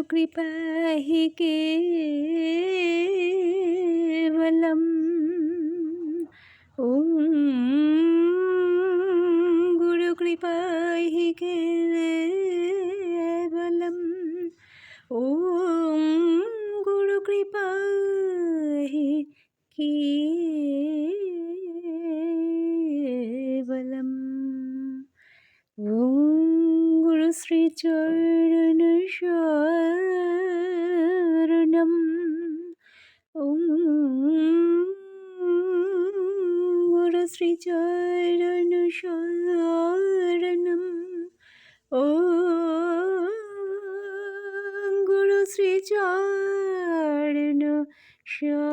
गुरुकृपा हि केवलम्। ॐ गुरुकृपा हि केवलम्। ॐ गुरुकृपा हि केवलम्। ॐ गुरुश्रीचरण शरणम्। ॐ गुरुश्रीचरण शरणम्। ॐ गुरुश्रीचरण शरणम्।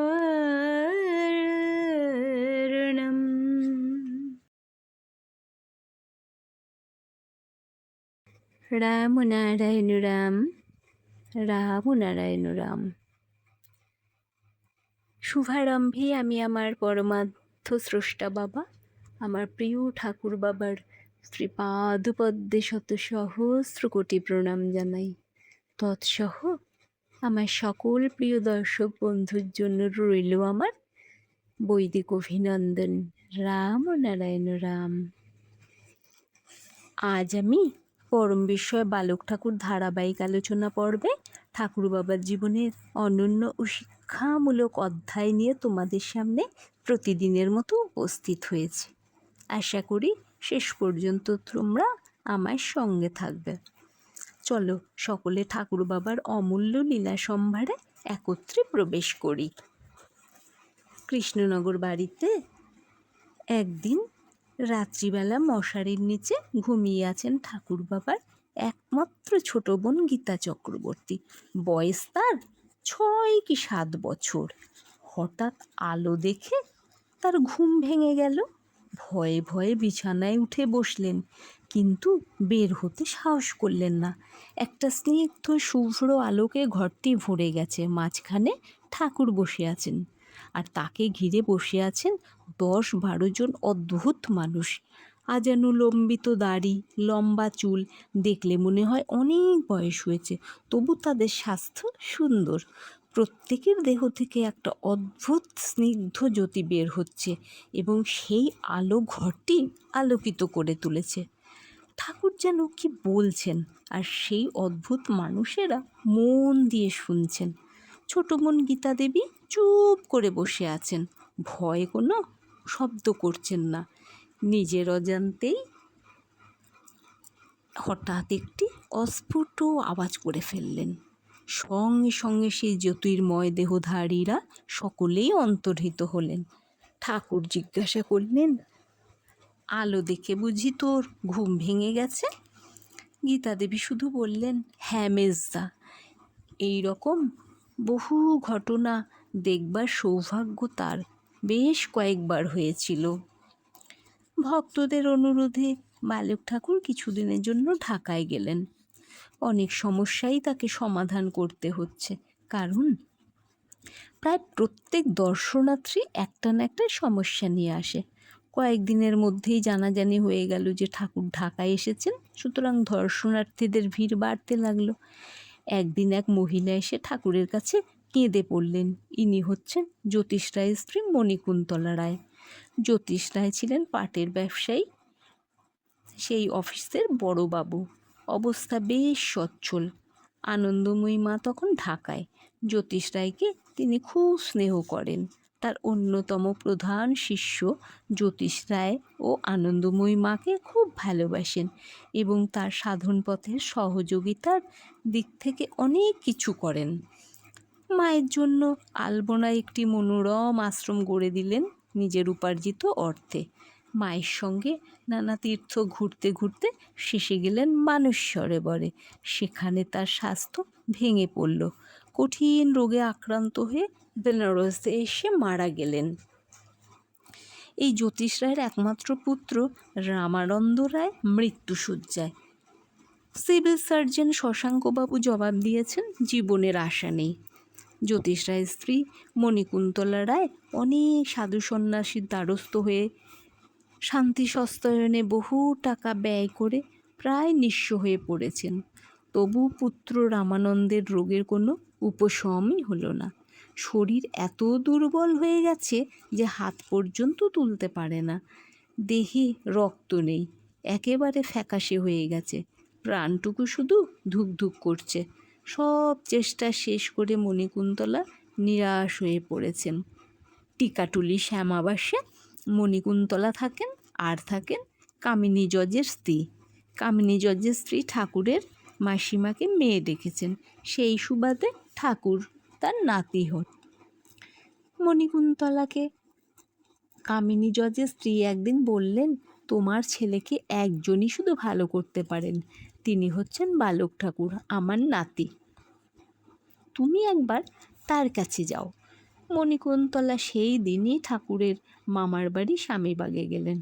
রাম নারায়ণ রাম, রাম নারায়ণ রাম। শুভারম্ভে আমি আমার পরমার্থ স্রষ্টা বাবা, আমার প্রিয় ঠাকুর বাবার শ্রীপাদপদ্মে শত সহস্র কোটি প্রণাম জানাই। তৎসহ আমার সকল প্রিয় দর্শক বন্ধুর জন্য রইল আমার বৈদিক অভিনন্দন। রাম নারায়ণ রাম। আজ আমি পরম বিস্ময় বালক ঠাকুর ধারাবাহিক আলোচনা পর্বে ঠাকুর বাবার জীবনের অনন্য ও শিক্ষামূলক অধ্যায় নিয়ে তোমাদের সামনে প্রতিদিনের মতো উপস্থিত হয়েছে। আশা করি শেষ পর্যন্ত তোমরা আমার সঙ্গে থাকবে। চলো সকলে ঠাকুর বাবার অমূল্য লীলা সম্ভারে একত্রে প্রবেশ করি। কৃষ্ণনগর বাড়িতে একদিন রাত্রিবেলা মশারির নিচে ঘুমিয়ে আছেন ঠাকুর বাবার একমাত্র ছোট বোন গীতা চক্রবর্তী। বয়স তার 6 কি 7 বছর। হঠাৎ আলো দেখে তার ঘুম ভেঙে গেল। ভয়ে ভয়ে বিছানায় উঠে বসলেন, কিন্তু বের হতে সাহস করলেন না। একটা স্নিগ্ধ শুভ্র আলোকে ঘরটি ভরে গেছে। মাঝখানে ঠাকুর বসে আছেন, আর তাকে ঘিরে বসে আছেন 10-12 জন অদ্ভুত মানুষ। আজানুলম্বিত দাড়ি, লম্বা চুল, দেখলে মনে হয় অনেক বয়স হয়েছে, তবু তাদের স্বাস্থ্য সুন্দর। প্রত্যেকের দেহ থেকে একটা অদ্ভুত স্নিগ্ধ জ্যোতি বের হচ্ছে এবং সেই আলো ঘরটি আলোকিত করে তুলেছে। ঠাকুর যেন কি বলছেন, আর সেই অদ্ভুত মানুষেরা মন দিয়ে শুনছেন। ছোট বোন গীতা দেবী চুপ করে বসে আছেন, ভয়ে কোনো শব্দ করছেন না। নিজের অজান্তেই হঠাৎ একটি অস্ফুট আওয়াজ করে ফেললেন। সঙ্গে সঙ্গে সেই জ্যোতির্ময় দেহধারীরা সকলেই অন্তর্হিত হলেন। ঠাকুর জিজ্ঞাসা করলেন, আলো দেখে বুঝি তোর ঘুম ভেঙে গেছে? গীতা দেবী শুধু বললেন, হ্যাঁ মেজদা, এই রকম বহু ঘটনা দেখবার সৌভাগ্য তার বেশ কয়েকবার হয়েছিল। ভক্তদের অনুরোধে বালক ঠাকুর কিছুদিনের জন্য ঢাকায় গেলেন। অনেক সমস্যাই তাকে সমাধান করতে হচ্ছে, কারণ প্রায় প্রত্যেক দর্শনার্থী একটা না একটা সমস্যা নিয়ে আসে। কয়েকদিনের মধ্যেই জানাজানি হয়ে গেল যে ঠাকুর ঢাকায় এসেছেন, সুতরাং দর্শনার্থীদের ভিড় বাড়তে লাগলো। একদিন এক মহিলা এসে ঠাকুরের কাছে কেঁদে পড়লেন। ইনি হচ্ছেন জ্যোতিষ রায়ের স্ত্রী মণিকুন্তলা রায়। জ্যোতিষ রায় ছিলেন পাটের ব্যবসায়ী, সেই অফিসের বড়বাবু। অবস্থা বেশ সচ্ছল। আনন্দময়ী মা তখন ঢাকায়। জ্যোতিষ রায়কে তিনি খুব স্নেহ করেন। তার অন্যতম প্রধান শিষ্য জ্যোতিষ রায় ও আনন্দময়ী মাকে খুব ভালোবাসেন এবং তার সাধন পথের সহযোগিতার দিক থেকে অনেক কিছু করেন। মায়ের জন্য আলবোনায় একটি মনোরম আশ্রম গড়ে দিলেন নিজের উপার্জিত অর্থে। মায়ের সঙ্গে নানা তীর্থ ঘুরতে ঘুরতে শেষে গেলেন মানস সরোবরে। সেখানে তার স্বাস্থ্য ভেঙে পড়ল। কঠিন রোগে আক্রান্ত হয়ে বেনারসে এসে মারা গেলেন। এই জ্যোতিষ রায়ের একমাত্র পুত্র রামানন্দ রায় মৃত্যুশয্যায়। সিভিল সার্জন শশাঙ্কবাবু জবাব দিয়েছেন, জীবনের আশা নেই। জ্যোতিষ রায়ের স্ত্রী মণিকুন্তলা রায় অনেক সাধু সন্ন্যাসীর দ্বারস্থ হয়ে শান্তি সস্তায়নে বহু টাকা ব্যয় করে প্রায় নিঃস্ব হয়ে পড়েছেন। তবু পুত্র রামানন্দের রোগের কোনো উপশমই হলো না। শরীর এত দুর্বল হয়ে গেছে যে হাত পর্যন্ত তুলতে পারে না। দেহে রক্ত নেই, একেবারে ফ্যাকাশে হয়ে গেছে। প্রাণটুকু শুধু ধুকধুক করছে। সব চেষ্টা শেষ করে মণিকুন্তলা নিরাশ হয়ে পড়েছেন। টিকাটুলি শ্যামাবাসে মণিকুন্তলা থাকেন, আর থাকেন কামিনী জজের স্ত্রী। কামিনী জজের স্ত্রী ঠাকুরের মাসিমাকে মেয়ে ডেকেছেন, সেই সুবাদে ঠাকুর তার নাতি হন। মণিকুন্তলাকে কামিনী জজের স্ত্রী একদিন বললেন, তোমার ছেলেকে একজনই শুধু ভালো করতে পারেন, তিনি হচ্ছেন বালক ঠাকুর, আমার নাতি। তুমি একবার তার কাছে যাও। মণিকুন্তলা সেই দিনই ঠাকুরের মামার বাড়ি স্বামীবাগে গেলেন।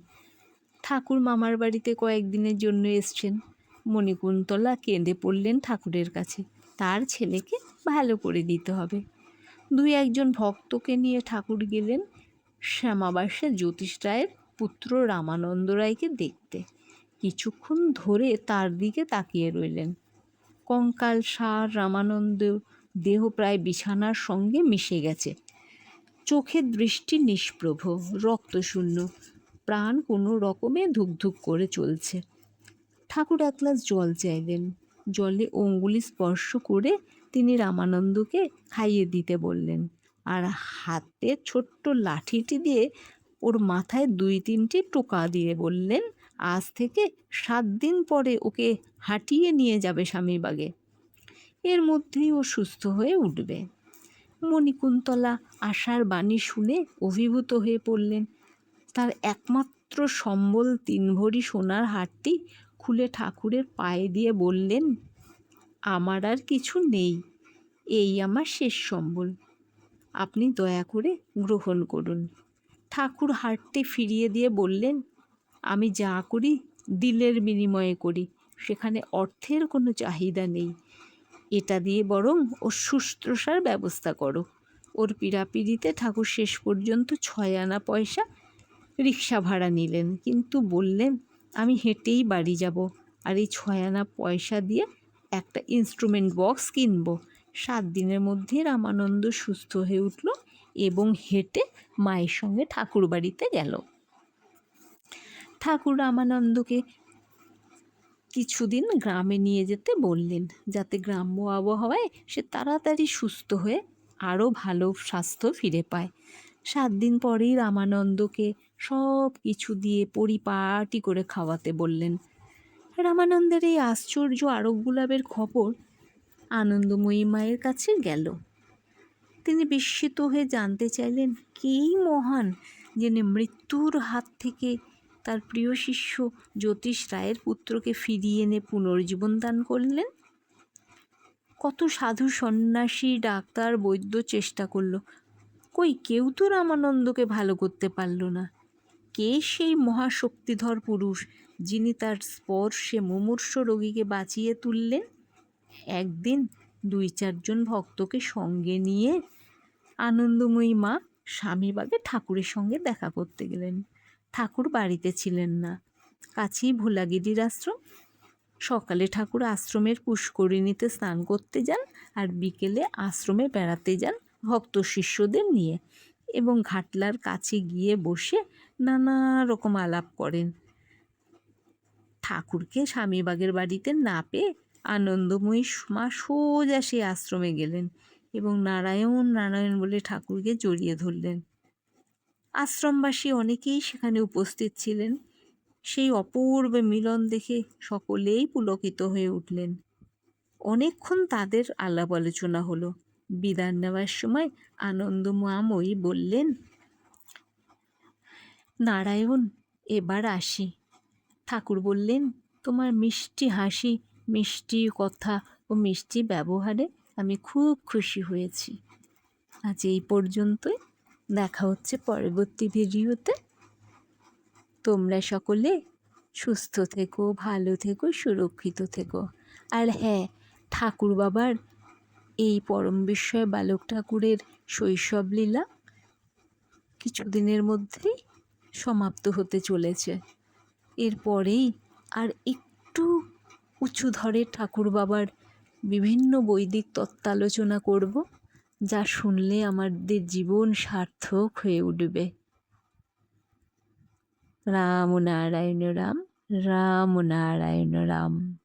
ঠাকুর মামার বাড়িতে কয়েকদিনের জন্য এসছেন। মণিকুন্তলা কেঁদে পড়লেন ঠাকুরের কাছে, তার ছেলেকে ভালো করে দিতে হবে। দুই একজন ভক্তকে নিয়ে ঠাকুর গেলেন শ্যামাবাসে জ্যোতিষ রায়ের পুত্র রামানন্দ রায়কে দেখতে। কিছুক্ষণ ধরে তার দিকে তাকিয়ে রইলেন। কঙ্কাল সার রামানন্দ দেহ প্রায় বিছানার সঙ্গে মিশে গেছে। চোখের দৃষ্টি নিষ্প্রভ, রক্তশূন্য, প্রাণ কোনো রকমে ধুকধুক করে চলছে। ঠাকুর এক গ্লাস জল চাইলেন। জলে অঙ্গুলি স্পর্শ করে তিনি রামানন্দকে খাইয়ে দিতে বললেন, আর হাতে ছোট্ট লাঠিটি দিয়ে ওর মাথায় 2-3টি টোকা দিয়ে বললেন, আজ থেকে 7 দিন পরে ওকে হাঁটিয়ে নিয়ে যাবে স্বামীবাগে, এর মধ্যেই ও সুস্থ হয়ে উঠবে। মণিকুন্তলা আশার বাণী শুনে অভিভূত হয়ে পড়লেন। তার একমাত্র সম্বল 3 ভরি সোনার হারটি খুলে ঠাকুরের পায়ে দিয়ে বললেন, আমার আর কিছু নেই, এই আমার শেষ সম্বল, আপনি দয়া করে গ্রহণ করুন। ঠাকুর হারটি ফিরিয়ে দিয়ে বললেন, আমি যা করি দিলের বিনিময়ে করি, সেখানে অর্থের কোনো চাহিদা নেই। এটা দিয়ে বরং ওর শুশ্রূষার ব্যবস্থা করো। ওর পীড়াপিড়িতে ঠাকুর শেষ পর্যন্ত 6 আনা পয়সা রিক্সা ভাড়া নিলেন, কিন্তু বললেন, আমি হেঁটেই বাড়ি যাব, আর এই 6 আনা পয়সা দিয়ে একটা ইনস্ট্রুমেন্ট বক্স কিনব। 7 দিনের মধ্যে রামানন্দ সুস্থ হয়ে উঠল এবং হেঁটে মায়ের সঙ্গে ঠাকুর বাড়িতে গেল। ঠাকুর রামানন্দকে কিছুদিন গ্রামে নিয়ে যেতে বললেন, যাতে গ্রাম্য আবহাওয়ায় সে তাড়াতাড়ি সুস্থ হয়ে আরও ভালো স্বাস্থ্য ফিরে পায়। 7 দিন পরেই রামানন্দকে সব কিছু দিয়ে পরিপাটি করে খাওয়াতে বললেন। রামানন্দের এই আশ্চর্য আরোগ্য লাভের খবর আনন্দময়ী মায়ের কাছে গেল। তিনি বিস্মিত হয়ে জানতে চাইলেন, কেই মহান যিনি মৃত্যুর হাত থেকে তার প্রিয় শিষ্য জ্যোতিষ রায়ের পুত্রকে ফিরিয়ে এনে পুনর্জীবন দান করলেন। কত সাধু সন্ন্যাসী, ডাক্তার, বৈদ্য চেষ্টা করল, কই কেউ তো রামানন্দকে ভালো করতে পারল না। কে সেই মহাশক্তিধর পুরুষ যিনি তার স্পর্শে মুমূর্ষ রোগীকে বাঁচিয়ে তুললেন? একদিন 2-4 জন ভক্তকে সঙ্গে নিয়ে আনন্দময়ী মা স্বামীবাগে ঠাকুরের সঙ্গে দেখা করতে গেলেন। ঠাকুর বাড়িতে ছিলেন না, কাছেই ভোলাগিরির আশ্রম। সকালে ঠাকুর আশ্রমের পুষ্করিণীতে স্নান করতে যান, আর বিকেলে আশ্রমে বেড়াতে যান ভক্ত শিষ্যদের নিয়ে, এবং ঘাটলার কাছে গিয়ে বসে নানা রকম আলাপ করেন। ঠাকুরকে স্বামীবাগের বাড়িতে না পেয়ে আনন্দময়ী মা সোজা সেই আশ্রমে গেলেন এবং নারায়ণ নারায়ণ বলে ঠাকুরকে জড়িয়ে ধরলেন। আশ্রমবাসী অনেকেই সেখানে উপস্থিত ছিলেন। সেই অপূর্ব মিলন দেখে সকলেই পুলকিত হয়ে উঠলেন। অনেকক্ষণ তাদের আলাপ আলোচনা হলো। বিদায় নেওয়ার সময় আনন্দময়ী বললেন, নারায়ণ, এবার আসি। ঠাকুর বললেন, তোমার মিষ্টি হাসি, মিষ্টি কথা ও মিষ্টি ব্যবহারে আমি খুব খুশি হয়েছি। আজ এই পর্যন্তই, দেখা হচ্ছে পরবর্তী ভিডিওতে। তোমরা সকলে সুস্থ থেকো, ভালো থেকো, সুরক্ষিত থেকো। আর হ্যাঁ, ঠাকুর বাবার এই পরম বিস্ময় বালক ঠাকুরের শৈশব লীলা কিছুদিনের মধ্যেই সমাপ্ত হতে চলেছে। এরপরেই আর একটু উঁচু ধরে ঠাকুর বাবার বিভিন্ন বৈদিক তত্ত্বালোচনা করব, যা শুনলে আমাদের জীবন সার্থক হয়ে উঠবে। রাম নারায়ণ রাম, রাম নারায়ণ রাম।